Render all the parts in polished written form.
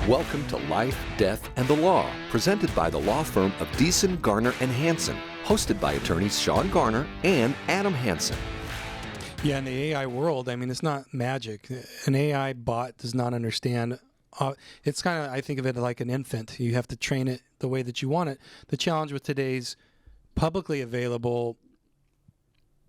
Welcome to Life, Death, and the Law, presented by the law firm of Deason, Garner, and Hansen, hosted by attorneys Sean Garner and Adam Hansen. Yeah, in the AI world, I mean, it's not magic. An AI bot does not understand. It's kind of, I think of it like an infant. You have to train it the way that you want it. The challenge with today's publicly available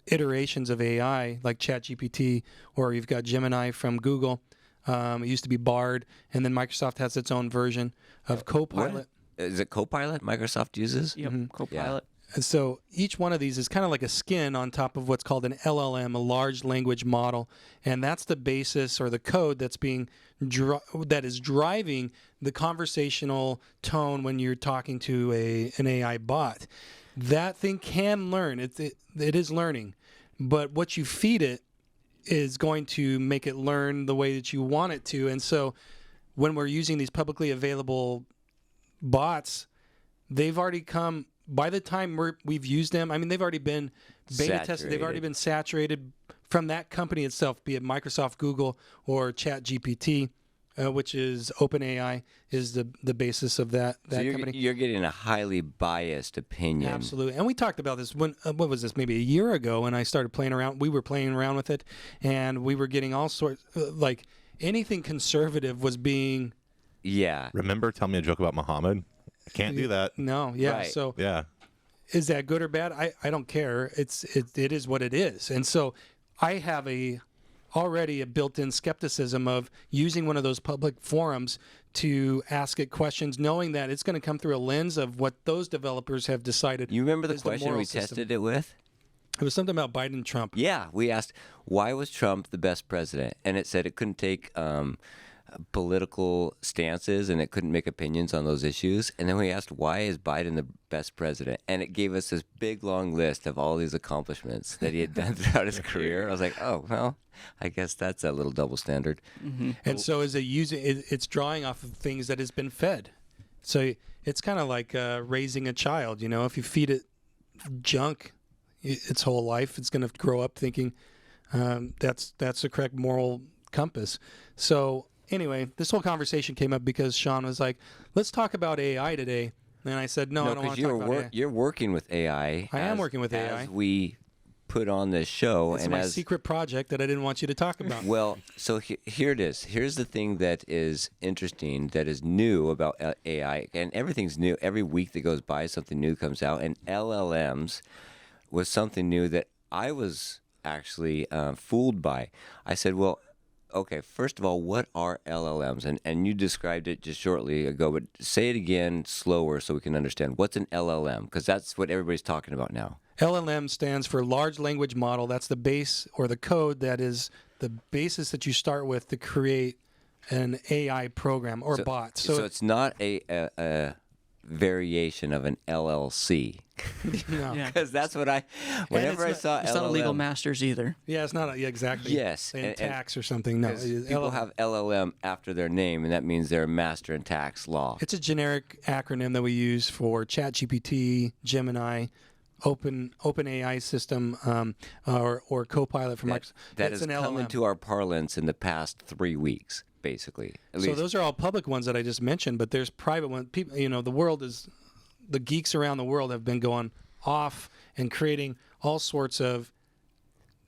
iterations of AI, like ChatGPT, or you've got Gemini from Google. It used to be Bard, and then Microsoft has its own version of Copilot. What? Is it Copilot Microsoft uses? Yep, Copilot. And so each one of these is kind of like a skin on top of what's called an L.L.M, a large language model, and that's the basis or the code that's being that is driving the conversational tone when you're talking to an AI bot. That thing can learn. It is learning, but what you feed it is going to make it learn the way that you want it to. And so when we're using these publicly available bots, they've already come, by the time we've used them, I mean, they've already been beta tested. They've already been saturated from that company itself, be it Microsoft, Google, or ChatGPT, which is OpenAI, is the basis of that company. You're getting a highly biased opinion. Absolutely. And we talked about this when, what was this, maybe a year ago when I started playing around. We were playing around with it, and we were getting all sorts, like anything conservative was being... Yeah. Remember, tell me a joke about Muhammad? I can't do that. No, yeah. Right. So Yeah. is that good or bad? I don't care. It is what it is. And so I have already a built-in skepticism of using one of those public forums to ask it questions, knowing that it's going to come through a lens of what those developers have decided. You remember the is question moral we system. tested it with? It was something about Biden and Trump. Yeah, we asked, why was Trump the best president? And it said it couldn't take political stances and it couldn't make opinions on those issues. And then we asked, why is Biden the best president? And it gave us this big, long list of all these accomplishments that he had done throughout his career. I was like, oh, well, I guess that's a little double standard. Mm-hmm. And so is it it's drawing off of things that has been fed. So it's kind of like raising a child. You know, if you feed it junk its whole life, it's going to grow up thinking that's the correct moral compass. So anyway, this whole conversation came up because Sean was like, let's talk about AI today. And I said, no, I don't want to talk about AI. You're working with AI. I am working with AI. As we put on this show. It's and my secret project that I didn't want you to talk about. Well, so here it is. Here's the thing that is interesting, that is new about AI, and everything's new. Every week that goes by, something new comes out, and L.L.Ms was something new that I was actually fooled by. I said, well, okay, first of all, what are L.L.Ms? And you described it just shortly ago, but say it again slower so we can understand. What's an L.L.M? Because that's what everybody's talking about now. L.L.M stands for Large Language Model. That's the base or the code that is the basis that you start with to create an AI program or bot. So it's not a variation of an LLC. No. Yeah. Because that's what whenever I saw It's LLM, not a legal master's either. Yeah, it's not exactly. Yes, In and tax or something. No. people have LLM after their name, and that means they're a master in tax law. It's a generic acronym that we use for ChatGPT, Gemini, OpenAI system, or Copilot from Microsoft. That It's has an come LLM. into our parlance in the past 3 weeks, basically. At So least. those are all public ones that I just mentioned, but there's private ones. People, the geeks around the world have been going off and creating all sorts of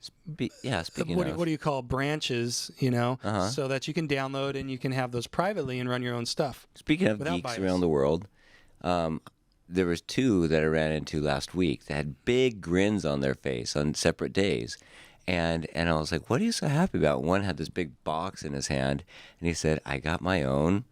speaking what of. do you call branches, so that you can download and you can have those privately and run your own stuff. Speaking of without geeks bias. around the world, there was 2 that I ran into last week that had big grins on their face on separate days. And I was like, what are you so happy about? One had this big box in his hand, and he said, I got my own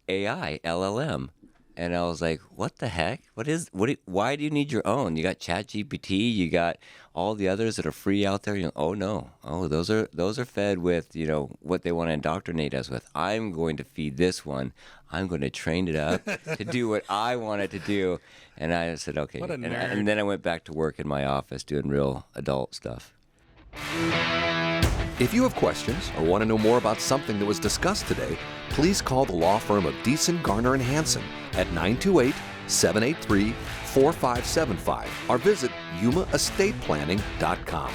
AI, L.L.M. And I was like, what the heck? Why do you need your own? You got ChatGPT, you got all the others that are free out there. Oh no. Oh, those are fed with, what they want to indoctrinate us with. I'm going to feed this one. I'm going to train it up to do what I want it to do. And I said, okay. What a nerd. And then I went back to work in my office doing real adult stuff. If you have questions or want to know more about something that was discussed today, please call the law firm of Deason, Garner, and Hansen at 928-783-4575 or visit yumaestateplanning.com.